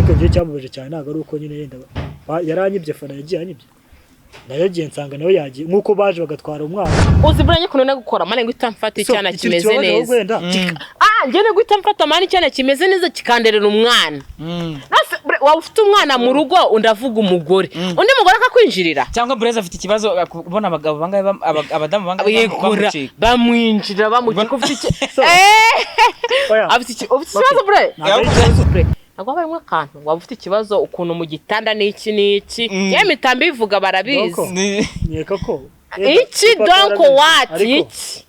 ariko gihe cyamubeje cyane ntago ari uko nyine yenda yaranyibye fana yagiye anyibye nayagiye nsanga nawe yagiye nkuko baje bagatwara umwana uziburanye kuno gukora mane guhita mfata icyana kimeze neza ngene guhita mfata mane icyana kimeze neza kikanderera umwana waba ufite umwana mu rugo undavuga umugore undi mugore akakwinjirira cyangwa Breza afite ikibazo kubona abagabo bangaye abadamu bangaye bamwinjira bamugika ufite afite ikibazo bre nagwa barimwe kantu waba ufite ikibazo ukuntu mu gitanda n'iki yemitambi bivuga barabizi nyeka ko iki donc what iki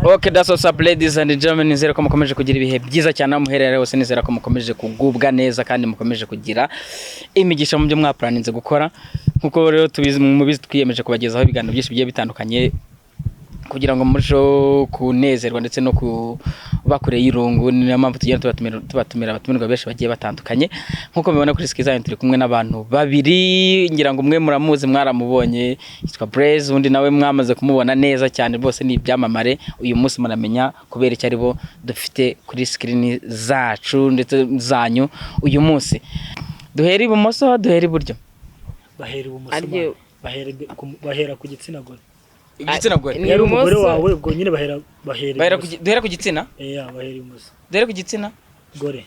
Okay, that's what's up ladies and gentlemen. Nizera ko mukomeje kugira ibihe byiza cyane muherere hose, nizera ko mukomeje kugubwa neza kandi mukomeje kugira imigisha mu byo mwaplaninze gukora. Nkuko rero tubizi mu bizi twiyemeje kubagezaho ibiganiro byinshi bigiye bitandukanye kugira ngo murusho kunezerwa ndetse no kubakure y'irungu. Ni mpamvu tugenda tubatumira abatumirwa benshi bagiye batandukanye. Nkuko mubibona kuri Skiza turi kumwe n'abantu babiri, ngira ngo mwe muramuzi mwaramubonye, yitwa Breza, undi nawe mwamaze kumubona neza cyane, bose ni ibyamamare. Uyu munsi muramenya kubera icyo aribo dufite kuri screen zacu ndetse zanyu. Uyu munsi duhera ibumoso, duhera iburyo. Bahera ibumoso, bahera ku gitsina gore. Igitsina gore yari umugore wawe ubwo nyine duhera ku gitsina bahera ibumoso, duhera ku gitsina gore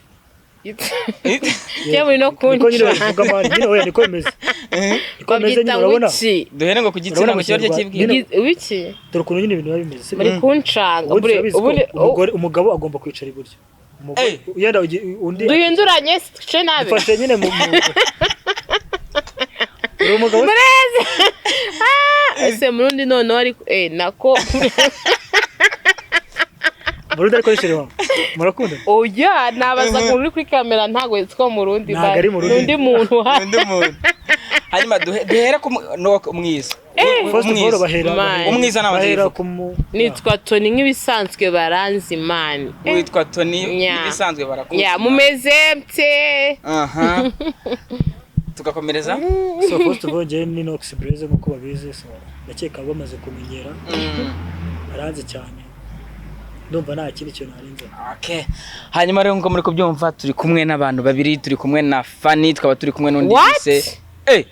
cyangwa no kunca bivuga mani nyine oya niko bimeze nyine urabona duhera ngo ku gitsina ngo cyorye kibwira wiki dore ukuntu nyine ibintu biba bimeze bari kuncanga umugabo agomba kwicara iburyo, umugore yenda undi duhinduranye ce nabe fashe nyine mu umugabo ese murundi none ari nako murundi ariko nishere wawe murakunda oya nabaza ngo uri kuri kamera ntago yitwa murundi undi muntu hanyuma duhera ku umwiza umwiza bahera nitwa Tony nk'ibisanzwe baranzi man witwa Tony nk'ibisanzwe barakuzi mumeze mte tugakomereza so first of all ni Nox Breza nkuko babizi, so ndakeka bamaze kumenyera baranze cyane, ndumva nta kindi cyo narinze. Okay, hanyuma rero ngo muri kubyumva turi kumwe n'abantu babiri, turi kumwe na Fanny, twaba turi kumwe n'undi gise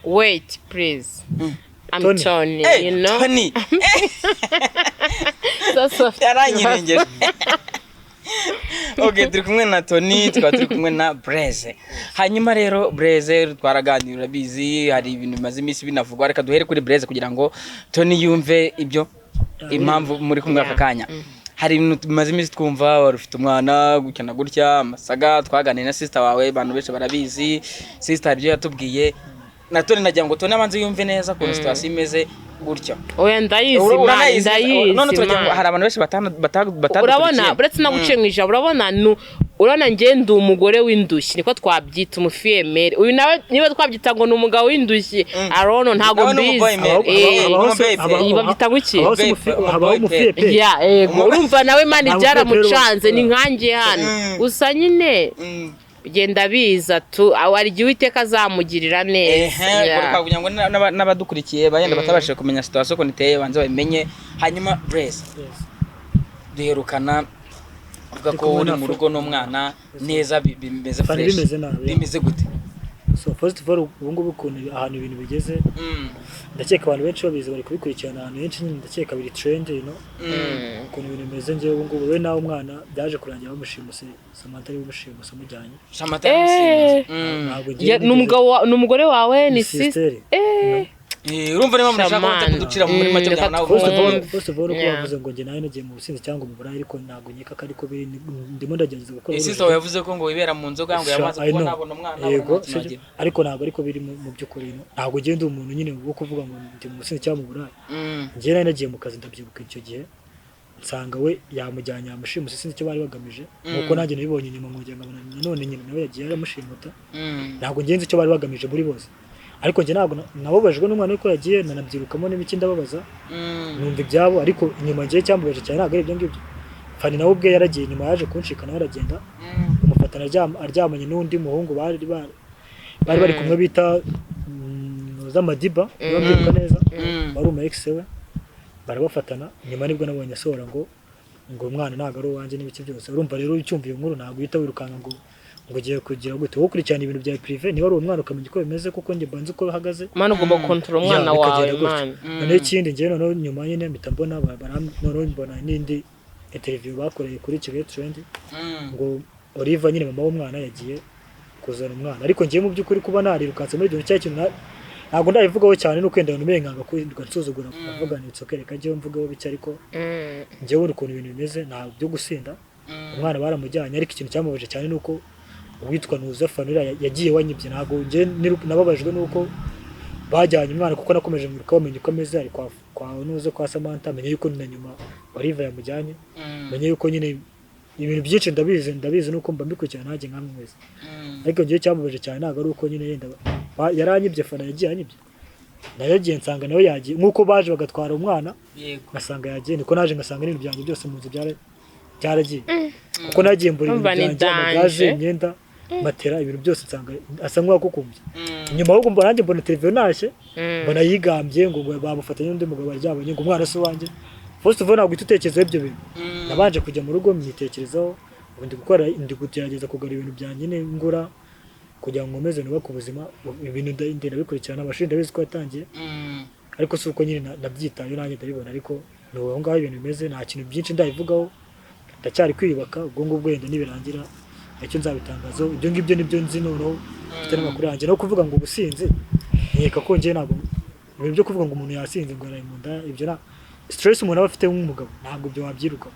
wait please I'm Tony, you know Tony so yaranyirengeje. Okay, turi kumwe na Tony, twaba turi kumwe na Breza. Hanyuma rero Breza twaraganira bizi, hari ibintu bimaze iminsi binavugwa, reka duhere kuri Breza kugira ngo Tony yumve ibyo impamvu muri kumwe aka kanya. Hari ibintu bimaze iminsi twumva wari ufite umwana gukena gutya amasaga, twaganira na sister wawe, abantu benshi barabizi, sister ibyo yatubwiye na Tony nagira ngo Tony amanze yumve neza ko situation imeze gutyo. Oya ndayizi none turagira ngo hari abantu benshi batandukanye. Urabona buretse naguciye mwija, urabona ngende umugore w'indushyi niko twabyita umufiyemere. Uyu nawe niba twabyita ngo n'umugabo w'indushyi arono ntago mbizi babyita iki habaho umufiyepere yego urumva nawe mani byaramucanze ni nkangiye hano gusa nyine genda biza tu awari giwiteka azamugirira neza kugira ngo n'abadukurikiye bayenda batabashije kumenya situation ko niteye banze bamenye. Hanyuma Breza duherukana uvuga ko uri mu rugo n'umwana neza, bimeze fresh, bimeze gute? So first of all ubungubu ukuntu ahantu ibintu bigeze ndakeka abantu benshi babizi bari kubikurikirana ahantu henshi, nyine ndakeka biri trend ukuntu ibintu bimeze ngewe ubungubu we nawe umwana byaje kurangira bamushimuse Samantha ari bamushimuse mujyanye n'umugore wawe ni sister urumva niba munashaka kuducira mu muri make bya nawe first of all bavuze ngo nge nawe nagiye mu businzi cyangwa mu burayi, ariko ntago nyeka ko ariko ndimo ndagerageza gukora. Sister yavuze ko ngo wibera mu nzoga ngo yamaze kubona abona umwana, yego ariko ntago ariko biri mu by'ukuri ntago genda umuntu nyine wo kuvuga ngo ndi mu businzi cyangwa mu burayi. Nge nawe nagiye mu kazi ndabyibuka icyo gihe nsanga we yamujyanye yamushimuse, sinzi icyo bari bagamije nkuko nanjye nabibonye nyuma nkongera nkabona none nyine nawe yagiye aramushimuta, ntago ngenzi icyo bari bagamije muri bose. Ariko nge ntabwo nababajwe n'umwana uko yagiye, nanabyirukamo n'ibiki ndababaza numva ibyabo, ariko inyuma ngiye cyambabaje cyane ntabwo ari ibyo ngibyo. Fanny nawe ubwe yaragiye nyuma yaje kunshika nawe aragenda umufatana aryamanye n'undi muhungu bari kumwe bita z'amadiba babyibuka neza, wari umu ex we barabafatana nyuma nibwo nabonye asohora ngo umwana ntago ari uwanjye n'ibiki byose urumva rero ucyumva iyo nkuru ntabwo uhita wirukanka ngo ugiye kugira gute wowe ukurikirana ibintu bya privé niba ari uwo mwana ukamenya uko bimeze kuko njye banze uko bihagaze mana ugomba kontrol umwana wawe man noneho ikindi njyewe noneho nyuma nyine mpita mbona noneho mbona n'indi interview bakoreye kuri Kigali Trend ngo Oliva nyine mama w'umwana yagiye kuzana umwana ariko njyewe mu by'ukuri kuba narirukanse muri ibyo kintu ntabwo ndabivugaho cyane nuko wenda numenkanga ko nsuzugura avuga nitso kereka njyewe mvugaho bike ariko njyewe ukuntu ibintu bimeze ntabwo byo gusinda umwana baramujyanye ariko ikintu cyamubaje cyane nuko uwitwa Nuza Fanura yagiye wanyibye ntabwo njye nababajwe nuko bajyanye umwana kuko nakomeje mwiruka bamenye uko ameze ari kwa Nuza kwa Samantha menye yuko na nyuma Oliva yamujyanye menye yuko nyine ibintu byinshi ndabizi nuko mba mbikurikirana nanjye nkamwe wese ariko njye cyamubaje cyane ntabwo ari uko nyine yenda yaranyibye Fana yagiye anyibye nayo giye nsanga nawe yagiye nkuko baje bagatwara umwana ngasanga yagiye niko naje ngasanga ibintu byanjye byose mu nzu byaragiye kuko nagiye mbura ibintu byanjye amagaze imyenda matera ibintu byose nsanga asa nk'uwakukumbye nyuma ahubwo mbona nanjye mbona televiziyo nashe mbona yigambye ngo bamufatanye n'undi mugabo baryamanye ngo umwana se wanjye first of all ntabwo utekerezaho ibyo bintu nabanje kujya mu rugo mwitekerezaho ndi kugerageza kugura ibintu byanjye ngura kugira ngo nkomeze nubake ubuzima ibintu ndenda bikurikirana amashuri ndabizi ko yatangiye ariko si uko nyine nabyitayeho nanjye ndabibona ariko ni aho ngaho ibintu bimeze nta kintu byinshi ndabivugaho ndacyari kwiyubaka ubwo ngubwo wenda nibirangira icyo nzabitangazaho ibyo ngibyo nibyo nzi noneho mfite n'amakuru yanjye no kuvuga ngo ubusinzi nkeka ko njye ntabwo ibintu byo kuvuga ngo umuntu yasinze ngo araye mu nda ibyo na stress umuntu aba afite nk'umugabo ntabwo ibyo wabyiruka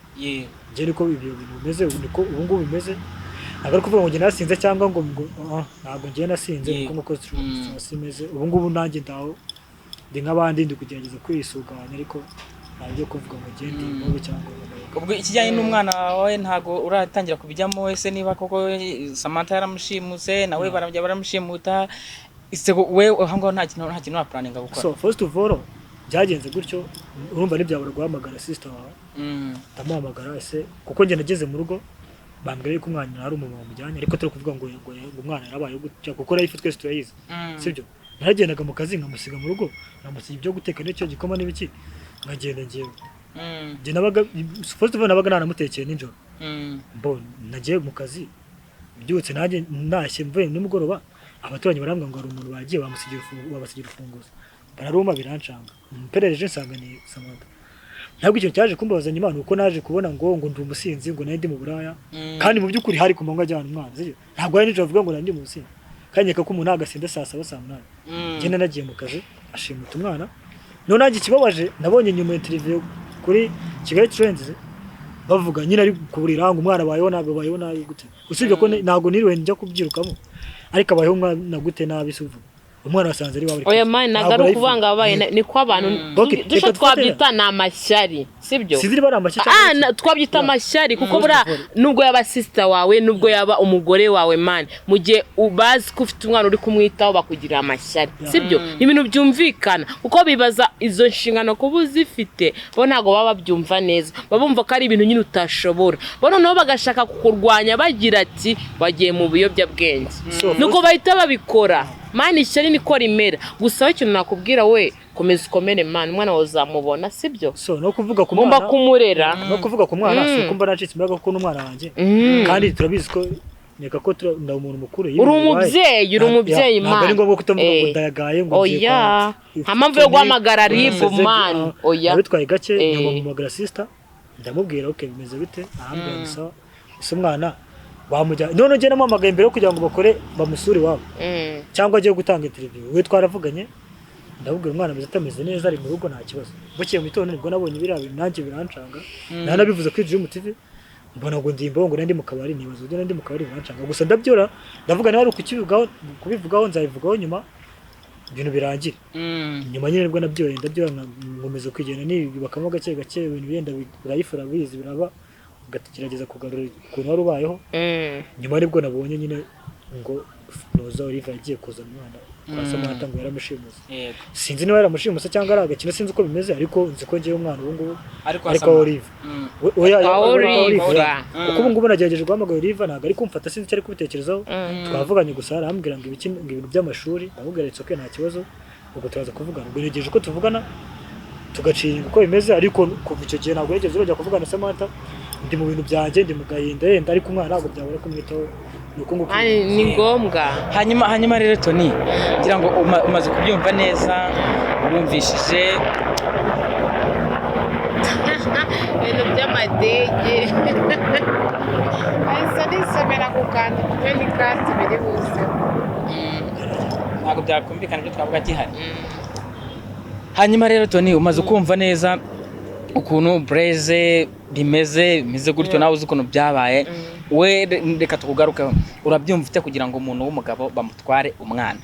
njye niko ibyo bintu bimeze niko ubu ngubu bimeze ntabwo ari kuvuga ngo njye nasinze cyangwa ngo ntabwo njye nasinze kuko nk'uko stress imeze ubu ngubu nanjye ndaho ndi nk'abandi ndi kugerageza kwisuganya ariko ntabyo kuvuga ngo njye ndi mubi cyangwa ubwo ikijyanye n'umwana wawe ntago uratangira kubijyamo wese niba koko Samantha yaramushimuse nawe baramushimuta we ahangaho nta kintu waplaninga gukora so first of all byagenze gutyo urumva n'ibyabura guhamagara sister wawe ndamuhamagara ese kuko njye nageze mu rugo bambwira ko umwana ari umumama wamujyanye ariko turi kuvuga ngo umwana yarabaye gutya kuko life twese turayizi sibyo naragendaga mu kazi nkamusiga mu rugo nkamusiga ibyo guteka n'icyo gikoma n'ibiki nkagenda ngiye njye nabaga first of all nabaga nanamutekeye nijoro nagiye mu kazi byutse nanjye nashye mvuye nimugoroba abaturanyi barambwira ngo hari umuntu bagiye babasigira urufunguzo bararuma birancanga mperereje nsanga ni Samantha ntabwo ikintu cyaje kumbabaza nyuma nuko naje kubona ngo ndi umusinzi ngo nari ndi mu buraya kandi mu by'ukuri hari ku manywa ajyana umwana ntabwo ari nijoro avuga ngo nari ndi mu musinzi kandi ko umuntu agasinda saa 7 saa 8 njye nagiye mu kazi ashimuta umwana none nanjye kibabaje nabonye nyuma interview kuri Kigali Trends bavuga nyine ari kuburira ngo umwana bayeho ntabwo bayeho nabi gute usibye ko ntabwo niriwe njya kubyirukamo ariko abayeho na gute nabi suvuga umwana wasanze ari wawe oya mani nagaru kubanga babaye niko abantu dusho twabyita namashyari sibyo siziri bara amashyari twabyita amashyari kuko bura nubwo yaba sister wawe nubwo yaba umugore wawe mani mugihe ubazi ko ufite umwana uri kumwitaho bakugira amashyari sibyo ibintu byumvikana kuko bibaza izo nshingano kuba uzifite bo ntago baba byumva neza babumva ko ari ibintu nyine utashobora bo noneho bagashaka kukurwanya bagira ati wagiye mu biyobyabwenge nuko bahita babikora mani ishyari niko rimera gusa ikintu nakubwira we komeza ukomere mani umwana wawe uzamubona sibyo so no kuvuga ku mwana kumurera no kuvuga ku mwana si kumba nacitse imbaraga kuko n'umwana wanjye kandi turabizi ko neka ko nda umuntu mukuru uri umubyeyi mani ntabwo ari ngombwa kutavuga ngo ndayagaye ngo oya mpamvu yo guhamagara ribu mani oya bitwaye gake nyuma mumagara sister ndamubwira okay bimeze bite ahambira gusa umwana bamujya none nge namamagaye imbere kugira ngo bakore bamusuri wabo cyangwa agiye gutanga interview we twaravuganye ndabubwira umwana ameze atameze neza ari mu rugo nta kibazo bukiye mu gitondo nibwo nabonye biriya bintu nanjye birancanga nanabivuze kuri Dream TV mbona ngo ndimbo ngo nandi mu kabari nibazo ugenda ndi mu kabari birancanga gusa ndabyora ndavuga nawe kubivugaho nzabivugaho nyuma ibintu birangira nyuma nyine nibwo nabyoye ngomeza kwigenda nibakamo gake ibintu biyenda birayifura bizi biraba ugatekereza kugarura ukuntu wari ubayeho nyuma nibwo nabonye nyine ngo Nuza Oliva yagiye kuzana umwana kwa Samantha ngo yaramushimuse sinzi niba yaramushimuse cyangwa ari agakino sinzi uko bimeze ariko nzi ko ngiye umwana ubu ngubu ariko Oliva uko ubu ngubu nagerageje guhamagara Oliva ntabwo ari kumfata sinzi icyo ari kubitekerezaho twavuganye gusa arambwira ngo ibintu by'amashuri ndamubwira ati okay nta kibazo ubwo turaza kuvugana ubwo negeje ko tuvugana tugacinga uko bimeze ariko kuva icyo gihe ntabwo yigeze bajya kuvugana na Samantha ndi mu bintu byanjye ndi mu gahinda yenda ariko umwana ntabwo byabura kumwitaho nuko nguko ni ngombwa. hanyuma rero Tony ngira ngo umaze kubyumva neza urumvishije ibintu by'amadege ahise nisomera ku kantu kumwe n'ikati biri buze ntabwo byakumvikana ibyo twavuga gihari. Hanyuma rero Tony umaze kumva neza ukuntu Blaise bimeze gutyo nawe uzi ukuntu byabaye we reka tukugarukeho urabyumva ufite kugira ngo umuntu w'umugabo bamutware umwana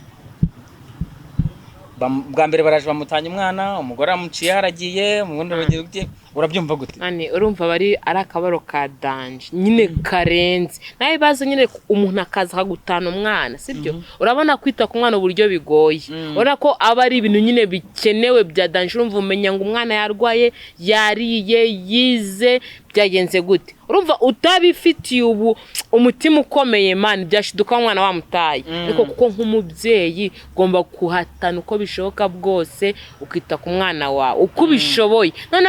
bwa mbere baraje bamutanye umwana umugore amuciye haragiye mu bundi rugiye gute urabyumva gute? Urumva bari ari akabaro ka danje nyine karenze nawe baze nyine umuntu akaza akagutana umwana sibyo urabona kwita ku mwana uburyo bigoye urabona ko aba ari ibintu nyine bikenewe bya danje urumva umenya ngo umwana yarwaye yariye yize byagenze gute urumva utabifitiye ubu umutima ukomeye man byashiduka umwana wamutaye ariko kuko nk'umubyeyi ugomba kuhatana uko bishoboka bwose ukita ku mwana wawe uko bishoboye none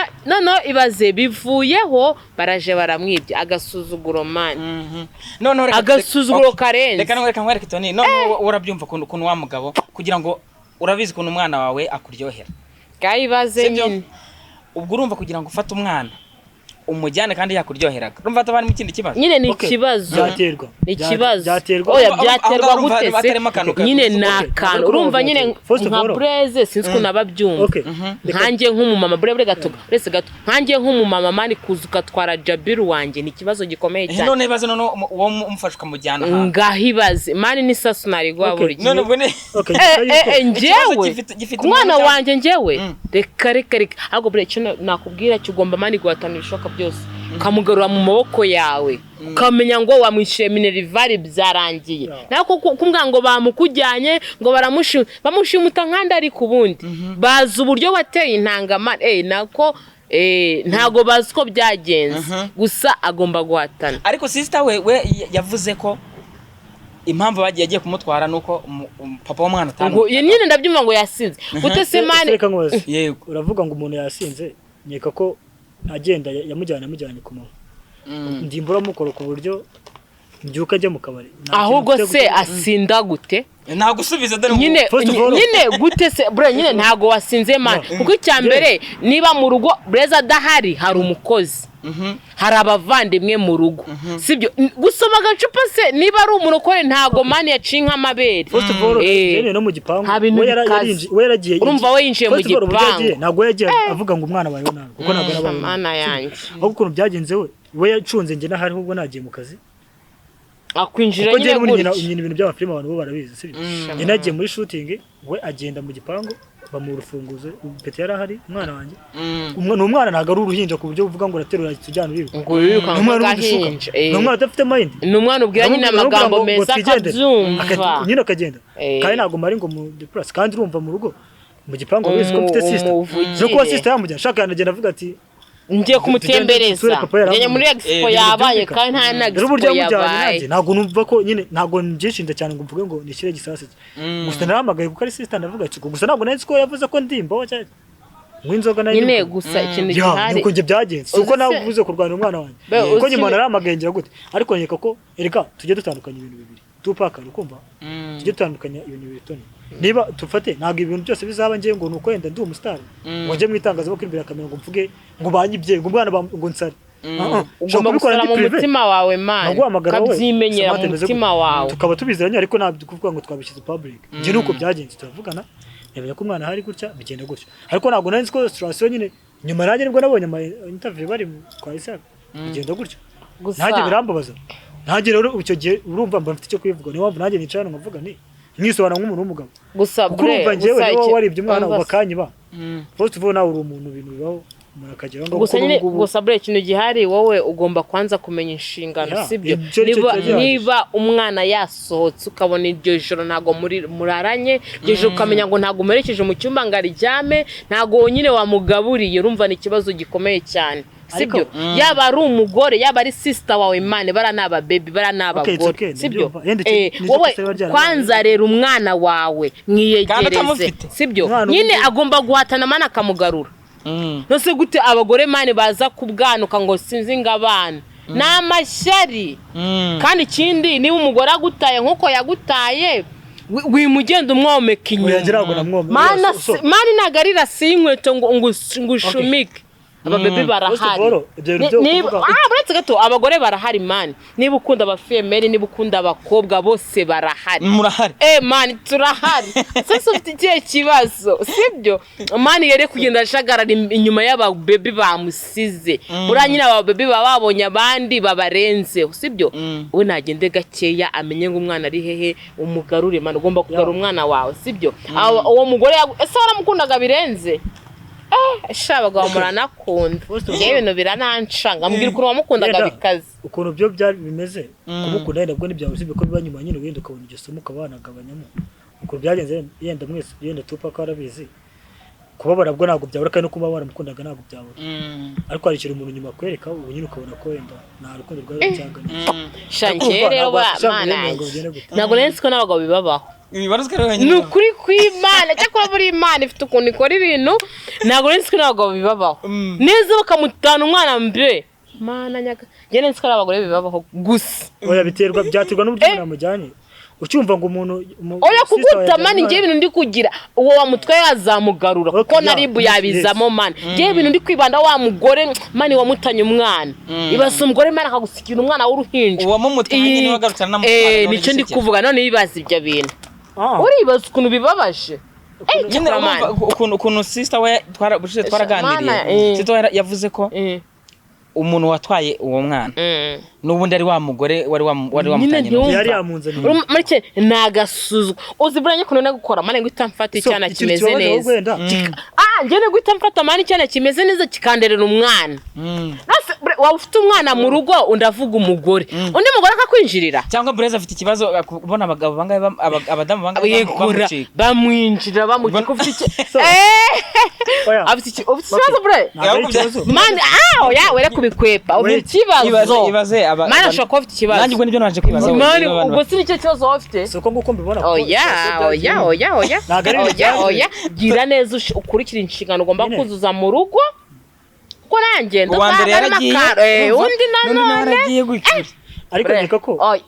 ibaze bivuyeho baraje baramwibye agasuzuguro man agasuzuguro karenze reka nkwereke Tony none urabyumva ukuntu wa mugabo kugira ngo urabizi ukuntu umwana wawe akuryohera gayibaze nyine ubwo urumva kugira ngo ufate umwana umujyane kandi yakuryoheraga urumva atabari mu kindi kibazo nyine ni ikibazo byaterwa ni ikibazo byaterwa oya byaterwa gute se nyine nakana urumva nyine nka Blaise sinzi ko nababyumva nkanjye nk'umumama Blaise gato Blaise gato nkanjye nk'umumama mani kuzuka twara Jabiru wanje ni ikibazo gikomeye cyane none baze none uwo umufasha kumujyana ha ngahibaze mani ni sasunari gwa buri none ubwo ne njyewe umwana wanje njyewe reka ahubwo Blaise nakubwira cyugomba mani guhatanisha byose ukamugarura mu maboko yawe ukamenya ngo wamwishyuye minerivare byarangiye nako kumbwa ngo bamukujyanye ngo bamushimuta nkandi ari ku bundi bazi uburyo wateye intangama nako ntago bazi ko byagenze gusa agomba guhatana ariko sister we yavuze ko impamvu bagiye agiye kumutwara nuko papa w'umwana ngo nyine ndabyumva ngo yasinze gute se mane yego uravuga ngo umuntu yasinze nyeka ko agenda yamujyanye ku mama ndimbura mukoro ku buryo mbyuka ajya mu kabari ahubwo se asinda gute nagusubiza dore nyine gute se bro nyine ntago wasinze man kuko icyambere niba mu rugo Blaise adahari hari umukozi hari abavandimwe mu rugo sibyo gusoma agacupa se niba ari umurokore ntago mani yacinka amabere no mu gipangu we yaragiye urumva we yinjiye mu gipangu ntago yagiye avuga ngo umwana bayo nawe kuko ntago nabaye mana yanjye ahubwo ukuntu byagenze we yacunze nge nahari ubwo nagiye mu kazi akwinjira nyine gutya ibintu by'amafilime abantu bo barabizi sibyo nge nagiye muri shooting we agenda mu gipangu bamu urufunguzo pete yarahari umwana wanjye umwana ntago ari uruhinja ku buryo uvuga ngo raterura tujyana uriruka ngo uriruka ngahinja umwana udafite mind ni umwana ubwira nyine amagambo meza akabyumva nyine akagenda kandi ntago mari ngo mu depress kandi urumva mu rugo mu gipangu wizi ko mfite sister zo kuba sister yamujya shaka yanagenda avuga ati ngiye kumutembereza njye muri expo yabaye kandi nta na expo yabaye ntago numva ko nyine ntago nbyishinze cyane ngo mvuge ngo nishyire gisase gusa naramagaye kuko ari sister ndavuga ati gusa ntago nari ko yavuze ko ndimba cyane mwinzoga nayo nyine gusa ikintu gihari nuko nge byagenze uko nawe uvuze kurwana umwana wanjye uko nyuma naramagengera gute ariko nkeka ko erika tujye dutandukanya ibintu bibiri tupaka ukumva tujye dutandukanya ibintu bibiri Tony niba tufate ntago ibintu byose bizaba ngiye ngo nuko yenda ndi umustar ngo nje mwitangazamakuru imbere akamera ngo mvuge ngo banyibye ngo umwana ngo nsare ugomba gusara mu mutima wawe man kabyimenyera mu mutima wawe tukaba tubiziranye ariko ntabyo kuvuga ngo twabishyize public nje nuko byagenze turavugana yabenya ko umwana hari gutya bigenda gutya ariko ntago nari nzi ko situation nyine nyuma nanjye nibwo nabonye ama interview bari kwa Isaac bigenda gutya ntaje birambabaza ntaje rero icyo gihe urumva mba mfite icyo kwivuga niyo mpamvu nanjye nicara nkavuga ni mwisobana nk'umuntu w'umugabo gusa urumva njyewe niba waribye umwana ubakanyiba first of all nawe uri umuntu ibintu bibaho murakagera ngo gusa bre ikintu gihari wowe ugomba kwanza kumenya inshingano sibyo niba umwana yasohotse ukabona iryo joro ntago muraranye iryo joro ukamenya ngo ntago umerekeje mu cyumba ngo aryame ntago nyine wamugaburiye urumva ni ikibazo gikomeye cyane sibyo yaba ari umugore yaba ari sister wawe mane bara naba baby bara naba gore sibyo wowe kwanza rero umwana wawe mwiyegereze sibyo nyine agomba guhatana mana akamugarura nose gute abagore mani baza kubwanuka ngo sinzi ngabana n'amashyari kandi ikindi niba umugore agutaye nkuko yagutaye wimugenda umwomeka inyuma mani nagarira si inkweto ngo ushumike ababebe barahari buretse gato abagore barahari mani niba ukunda abafemeri niba ukunda abakobwa bose barahari murahari mani turahari sese ufite ikihe kibazo sibyo mani yere kugenda ashagarara inyuma y'ababebe bamusize buriya nyine ababebe baba babonye abandi babarenze sibyo we nagende gakeya amenye ngo umwana ari hehe umugarure mani ugomba kugarura umwana wawe sibyo uwo mugore ese waramukundaga birenze shabaga muranakunda yewe ibintu biranancanga mbwira ukuntu wamukundaga bikaze ukuntu byo byari bimeze kumukunda yenda bwo nibyawe usibye ko biba nyuma nyine wenda ukabona iryo somo ukabanagabanyamo ukuntu byagenze yenda mwese yenda tupa ko arabizi kubabara bwo ntabwo byabura kandi no kuba waramukundaga ntabwo byabura ariko hari ikintu umuntu nyuma kwereka ubu nyine ukabona ko wenda nta rukundo rwari cyangana shangiye rero mana ntabwo nzi ko n'abagabo bibabaho ni ukuri kw'Imana cyakora buri Imana ifite ukuntu ikora ibintu ntabwo nzi ko n'abagabo bibabaho neza bakamutana umwana mbe mana nyaga njye nzi ko n'abagore bibabaho gusa oya byaterwa n'uburyo umuntu amujyanye ucyumva ngo umuntu oya kuguta mani ngiye ibintu ndi kugira uwo wamutwaye azamugarura kuko naribu yabizamo mani ngiye ibintu ndi kwibanda wa mugore mani wamutanye umwana ibasa umugore mani akagusikira umwana w'uruhinja uwo mumutanye nyine wagarukana na mutwana nicyo ndi kuvuga none bibaza ibyo bintu uribaza ukuntu bibabaje ukuntu sister we twaraganiriye sister yavuze ko umuntu watwaye uwo mwana n'ubundi ari wa mugore wari wamutanye yari yamunzaniye make nagasuzu uziburanye kuno nagukora mane ngo itamfata icyana kimeze neza njye no gutamfata mane icyana kimeze neza kikanderera umwana nase waba ufite umwana mu rugo undavuga umugore undi mugore akakwinjirira cyangwa Breza afite ikibazo kubona abagabo bangaye abadamu bangaye bamwinjira bamucika ufite afite ikibazo bre mane oya wera kubikwepa ufite ikibazo mana ashobora kuba afite ikibazo nanjye ubwo nibyo naje kwibaza ubwo si nicyo kibazo wafite siko nguko mbibona oya gira neza ukurikira inshingano ugomba kuzuza mu rugo ko nanjye uwambere yaragiye undi nanone ariko neka ko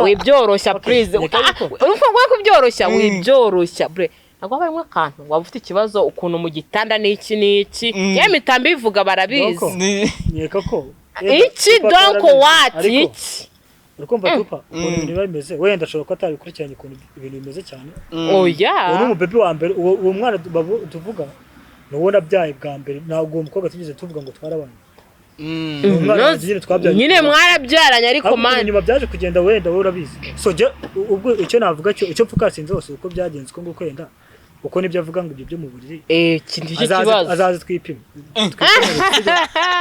wibyoroshya please urumva kubyoroshya wibyoroshya bre ntabwo barimo akantu waba ufite ikibazo ukuntu mu gitanda n'iki ya mitambi bivuga barabizi neka ko iki donc what iki urukumva tupa ukuntu ibintu bimeze wenda ashobora ko atabikurikiranye ukuntu ibintu bimeze cyane oya uwo umubebe wa mbere uwo mwana tuvuga nubona byaye bwa mbere ntabwo uwo mukobwa tugeze tuvuga ngo twarabanye nyine mwarabyaranye ariko mani nyuma byaje kugenda wenda wowe urabizi so ubwo icyo navuga cyo icyo pfuka sinzi hose uko byagenze uko nguko wenda uko nibyo avuga ngo ibyo byo mu buriri kindi kibazo azaze twipime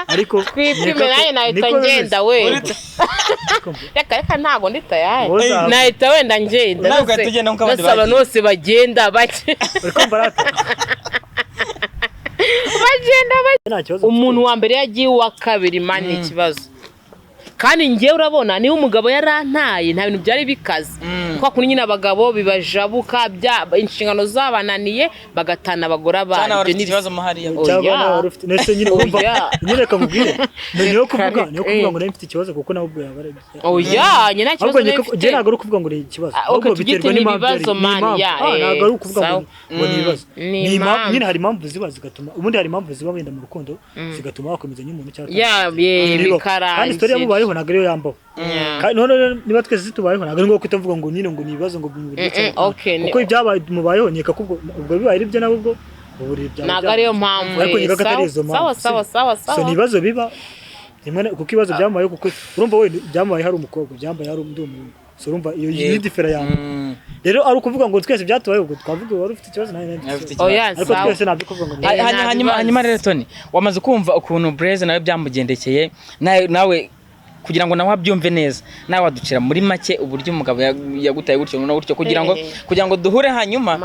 ariko twipime naye nahita ngenda we reka ntago ndi tayari nahita wenda ngenda nasaba nose bagenda bake umuntu wa mbere yagiye uwa kabiri mani ikibazo kandi ngewe urabona niba umugabo yarantaye nta bintu byari bikaze kuko kuri nyine abagabo bibajabuka inshingano zabananiye bagatana abagore abandi n'ibibazo mahariya nese nyine wumva nyine kamubwire niyo kuvuga ngo nayo mfite ikibazo kuko nawe ubwo yabara oya nyine nta kibazo nje ntabwo ari ukuvuga ngo ni ikibazo ahubwo biterwa n'ibibazo mani ntabwo ari ukuvuga ngo ni ibibazo nyine hari impamvu ziba zigatuma ubundi hari impamvu ziba wenda mu rukundo zigatuma wakomeza nyine umuntu cyangwa kandi story yamubayeho ntabwo ariyo yambaho none niba twese zitubayeho ntabwo ari ngombwa kutavuga ngo nyine ngo ni ibibazo ngo kuko ibyabaye mubayeho nkeka ko ubwo bibaye ari byo nawe ubwo uburiri byawe ntabwo ariyo mpamvu ariko nkeka ko atari izo mpamvu sawa so ni ibibazo biba kuko ibibazo byamubayeho kuko urumva we byamubaye hari umukobwa byambaye hari undi muntu so urumva iyo ni difera yawe rero ari ukuvuga ngo twese byatubayeho ubwo twavuga wari ufite ikibazo nawe ariko twese ntabyo kuvuga ngo hanyuma rero Tony wamaze kumva ukuntu Breza nawe byamugendekeye nawe kugira ngo nawe abyumve neza nawe waducira muri make uburyo umugabo yagutaye gutyo no gutyo kugira ngo duhure hanyuma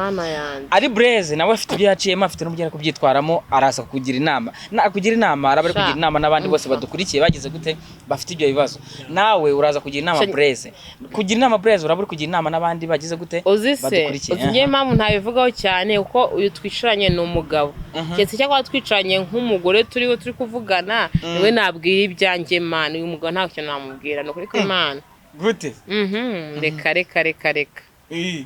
ari Blaise nawe afite ibyo yaciyemo afite n'uburyo ari kubyitwaramo araza kukugira inama nakugira inama araba ari kugira inama n'abandi bose badukurikiye bagize gute bafite ibyo bibazo nawe uraza kugira inama Blaise kugira inama Blaise uraba uri kugira inama n'abandi bagize gute badukurikiye uziye mpamvu ntabivugaho cyane uko uyu twicaranye ni umugabo cyetse cyangwa twicaranye nk'umugore turi kuvugana niwe nabwira ibyanjye man uyu mugabo nta kintu namubwira no kuri Imana gute reka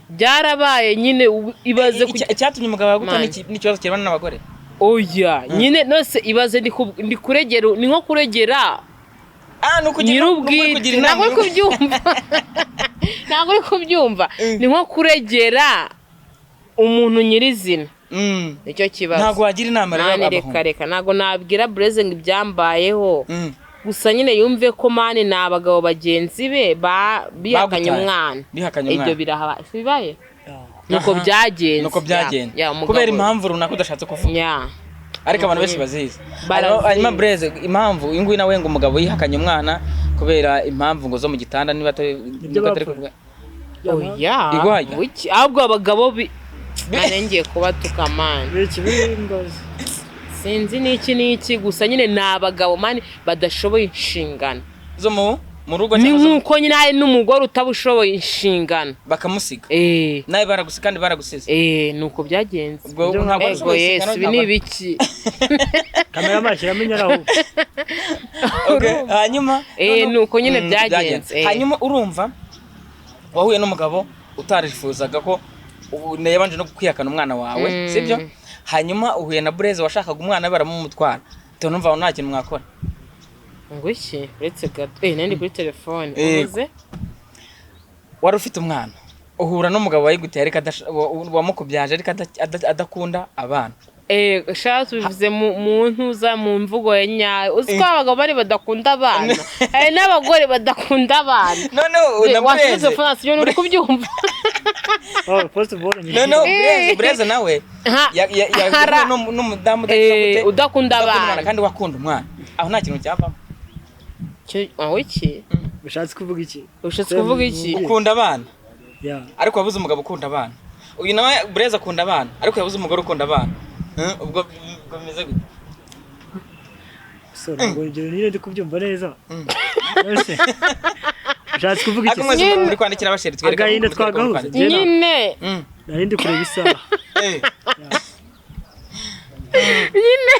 byarabaye nyine ibaze icyatumye umugabo yaguta n'ikibazo kirebana n'abagore oya nyine nose ibaze ndi kuregera ni nko kuregera nyirubwite ntabwo uri kubyumva ni nko kuregera umuntu nyirizina nicyo kibazo ntabwo wagira inama rero abahungu reka ntabwo nabwira Blaise ngo ibyambayeho gusa nyine yumve ko mani ni abagabo bagenzi be bihakanye umwana ibyo bibaye nuko byagenze kubera impamvu runaka udashatse kuvuga ariko abantu benshi bazizi hanyuma Blaise impamvu inguyi nawe ngo umugabo yihakanye umwana kubera impamvu ngo zo mu gitanda niba atari kuvuga ahubwo abagabo ngiye kubatuka mani sinzi n'iki gusa nyine ni abagabo mani badashoboye inshingano zo mu rugo ni nk'uko nyine hari n'umugore utabushoboye inshingano bakamusiga nawe baragusiga kandi baragusize nuko byagenze ubwo Yesu ibi ni ibiki kamera mashyiramo inyaraho hanyuma nuko nyine byagenze hanyuma urumva wahuye n'umugabo utarifuzaga ko yabanje no kwihakana umwana wawe sibyo hanyuma uhuye na Blaise washakaga umwana baramumutwara numva nta kintu mwakora ngo iki uretse gato nandi kuri telefone uvuze wari ufite umwana uhura n'umugabo wayiguteye ariko wamukubyaje ariko adakunda abana shatse bivuze mu ntuza mu mvugo ya nyayo uzi ko abagabo bari badakunda abana hari n'abagore badakunda abana wasize fonasi yo uri kubyumva Blaise nawe n'umudamu udakunda abana kandi wakunda umwana aho nta kintu cyavamo iki ushatse kuvuga iki ukunda abana ariko wabuze umugabo ukunda abana uyu nawe Blaise akunda abana ariko yabuze umugore ukunda abana ubwo bimeze gute ngo ibyo nyine ndi kubyumva neza ushatse kuvuga iki muri kwandikira abasheri twereka agahinda twagahuze nyine nari ndi kureba isaha nyine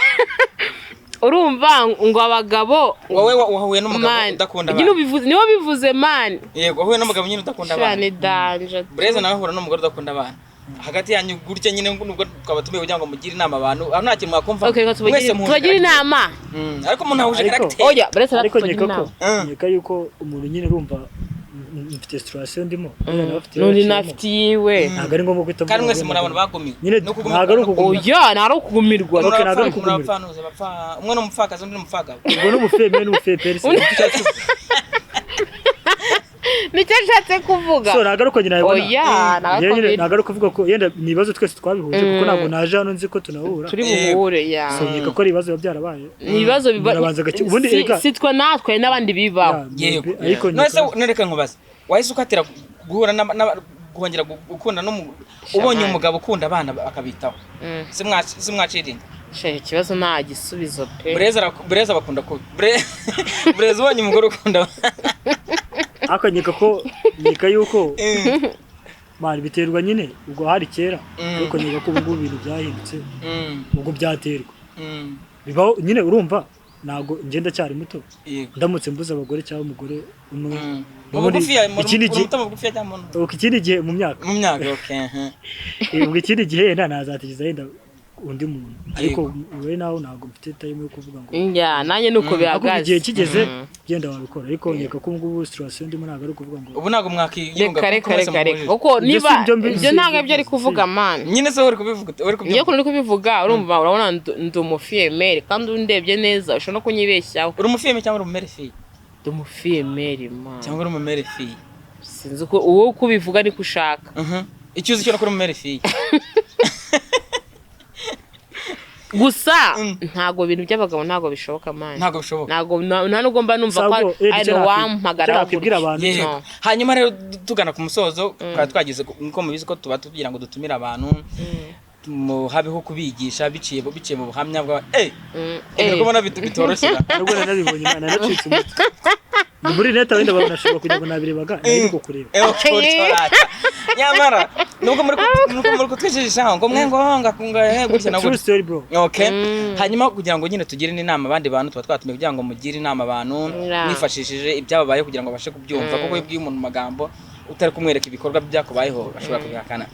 urumva ngo abagabo wowe wahuye n'umugabo udakunda abana niwo bivuze man yego wahuye n'umugabo nyine udakunda abana cyane danje Blaise nawe ahura n'umugore udakunda abana hagati yanyu gutya nyine nubwo twabatumiye kugira ngo mugire inama abantu aho nta kintu mwakumva mwese tubagira inama ariko umuntu ahuje character oya Blaise ariko nyeka yuko umuntu nyine urumva mfite situation ndimo n'undi nafite yiwe ntabwo ari ngombwa guhita kandi mwese murabona bagumiwe ntabwo ari ukugumirwa ntabwo ari ukugumirwa ntabwo ari ukugumirwa umwe n'umupfakazi undi n'umupfagabo ubwo n'umufeme n'umufeperi nicyo nshatse kuvuga so ntabwo ari uko nyine ntabwo ari ukuvuga ko yenda ni ibibazo twese twabihuje kuko ntabwo naje hano nzi ko tunahura turi buhure so nyeka ko ari ibibazo biba byarabaye ni ibibazo si twe natwe n'abandi bibaho yego nereka nkubaza wahise ukatira guhura kongera gukunda ubonye umugabo ukunda abana akabitaho si mwacirinda ikibazo nta gisubizo pe Blaise bakunda ko Blaise ubonye umugore ukunda akanyeka ko nyeka yuko mari biterwa nyine ubwo hari kera ariko nyeka ko ubu bintu byahindutse ubwo byaterwa bibaho nyine urumva ntabwo ngenda cyari muto ndamutse mbuze abagore cyangwa umugore umwe ikindi gihe mu myaka ubwo ikindi gihe nazatigiza yenda undi muntu ariko wowe nawe ntabwo mfite time yo kuvuga ngo nanjye nuko bihagaze igihe kigeze genda wabikora ariko nyeka ko ngubu situation ndimo ntabwo ari kuvuga ngo ubu ntabwo mwakiyunga kuko niba ibyo ntabwo ibyo ari kuvuga man nyine se uri kubivuga uri kubivuga urumva urabona ndi umufiyemeri kandi undebye neza ushobora no kunyibeshyaho uri umufiyemeri cyangwa uri umumerifi ndi umufiyemeri man cyangwa uri umumerifi sinzi ko uwo uko ubivuga niko ushaka icyo uzi cyo no kuri umumerifi gusa ntago ibintu by'abagabo ntago bishoboka man ntago bishoboka nta nubwo mba numva ko ari wampagara hanyuma rero tugana ku musozo twagize nko mubizi ko tuba tugira ngo dutumire abantu habeho kubigisha biciye mu buhamya bwa nubwo bona bitoroshye nubwo narabibonye Imana nacitse umutwe muri leta wenda banashobora kujya ngo nabirebaga ariko kureba nyamara nubwo muri kutwishisha ngo mwe ngo ngakunga gutya na true story bro okay hanyuma kugira ngo nyine tugire inama abandi bantu tuba twatumiye kugira ngo mugire inama abantu mwifashishije ibyababaye kugira ngo bashe kubyumva kuko iyo umuntu magambo utari kumwereka ibikorwa byakubayeho ashobora kubihakana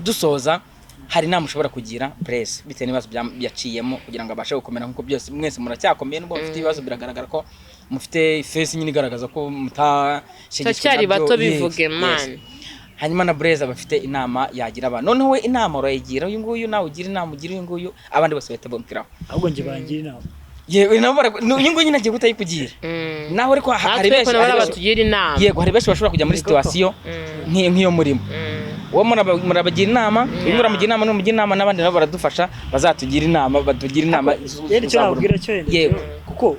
dusoza hari inama ushobora kugira press bitewe n'ibibazo byaciyemo kugira ngo abashe gukomera nkuko byose mwese muracyakomeye nubwo mufite ibibazo biragaragara ko mufite face nyine igaragaza ko mutashigikira bato bivuge man hanyuma na Blaise bafite inama yagira abantu noneho we inama urayigira uyu nguyu nawe ugira inama ugira uyu nguyu abandi bose bahita bumviraho ahubwo nje bangira inama yewe nabo uyu nguyu nyine agiye gutayikugira naho ariko hari benshi batugira inama yego hari benshi bashobora kujya muri situation nk'iyo murimo uwo murabagira inama uyu muramugira inama n'umugira inama n'abandi nabo baradufasha bazatugira inama batugira inama cyo nabwira cyo yego kuko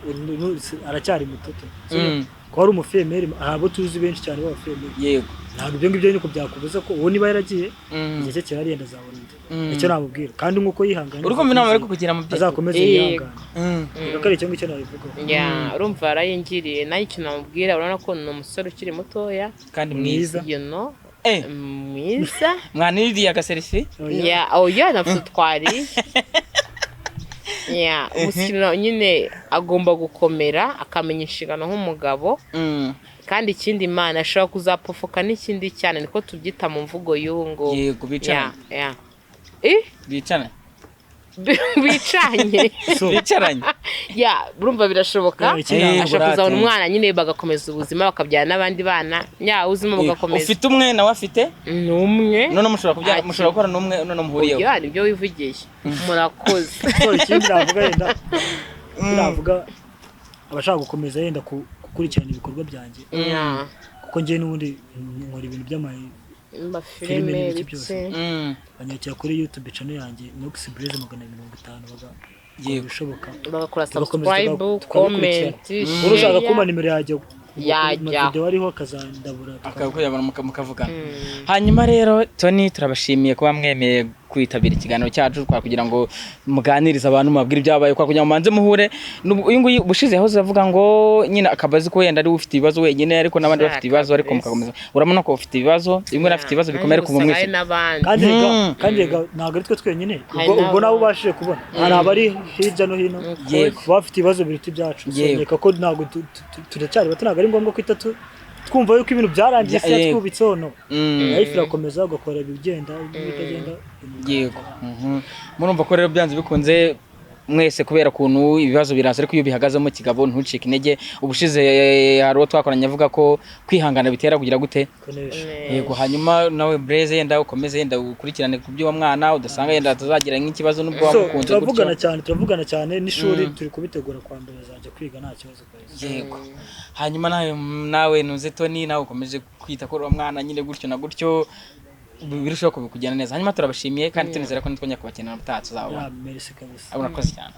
aracyari mutoto ko ari umufemeri abo tuzi benshi cyane b'abafemeri yego ntabwo ibyo ngibyo niko byakubuza ko uwo niba yaragiye igihe cye kiragenda azabona icyo namubwira kandi nkuko yihanganye uriko inama ariko kugira mu azakomeza yihangana kandi icyo ngicyo nabivuga urumva arayingiriye nayo icyo namubwira urabona ko ni umusore ukiri mutoya kandi mwiza mwiza mwaniriye agaselfie oya nafite twari umusore nyine agomba gukomera akamenya inshingano nk'umugabo kandi ikindi Imana ashobora kuzapofoka n'ikindi cyane niko tubyita mu mvugo y'ungo yego bicana bicana bicanye bicaranye urumva birashoboka ashobora kuzabona umwana nyine bagakomeza ubuzima bakabyara n'abandi bana ubuzima bugakomeza ufite umwe nawe afite n'umwe none mushobora gukora n'umwe none muhuriyeho nibyo wivugiye murakoze ikindi navuga yenda navuga abashaka gukomeza yenda gukurikirana ibikorwa byanjye kuko njye n'ubundi nkora ibintu filime n'ibiki byose banyakira kuri YouTube channel yanjye Nox Blaise 550 bishoboka bagakora subscribe comment urushaka kuma nimero yajya video wariho akazandabura akakuyabana mukavugana hanyuma rero Tony turabashimiye kuba mwemeye kwitabira ikiganiro cyacu kugira ngo muganirize abantu mabwira ibyabaye kugira ngo manze muhure uyu nguyu bushize yahoze avuga ngo nyine akabazi ko yenda ari ufite ibibazo wenyine ariko nabandi bafite ibibazo ariko mukakomeza urabona ko ufite ibibazo imwe afite ibibazo bikomere ku bumwe kandi ntabwo ari twe twenyine ubwo nabo ubashije kubona hari abari hirya no hino bafite ibibazo biruta ibyacu reka ko ntabwo turacyari bato ntabwo ari ngombwa ko twumva yuko ibintu byarangiye se twubitseho no life irakomeza ugakora ibigenda ibitagenda yego murumva ko rero byanze bikunze mwese kubera kuntu ibibazo biraza ariko iyo bihagazemo kigabo ntucike intege ubushize hari uwo twakoranye avuga ko kwihangana bitera kugira gute yego hanyuma nawe Blaise yenda ukomeze yenda ukurikirane ku by'uwo mwana udasanga yenda atazagira nk'ikibazo n'ubwo wamukunze gutyo turavugana cyane n'ishuri turi kubitegura kwa mbere zaje kwiga nta kibazo yego hanyuma nawe nuze Tony nawe ukomeje kwita ko uwo mwana nyine gutyo na gutyo birushaho kugenda neza hanyuma turabashimiye kandi tunizera ko nitwongera kubakenera ubutaha tuzabona merci kabisa urakoze cyane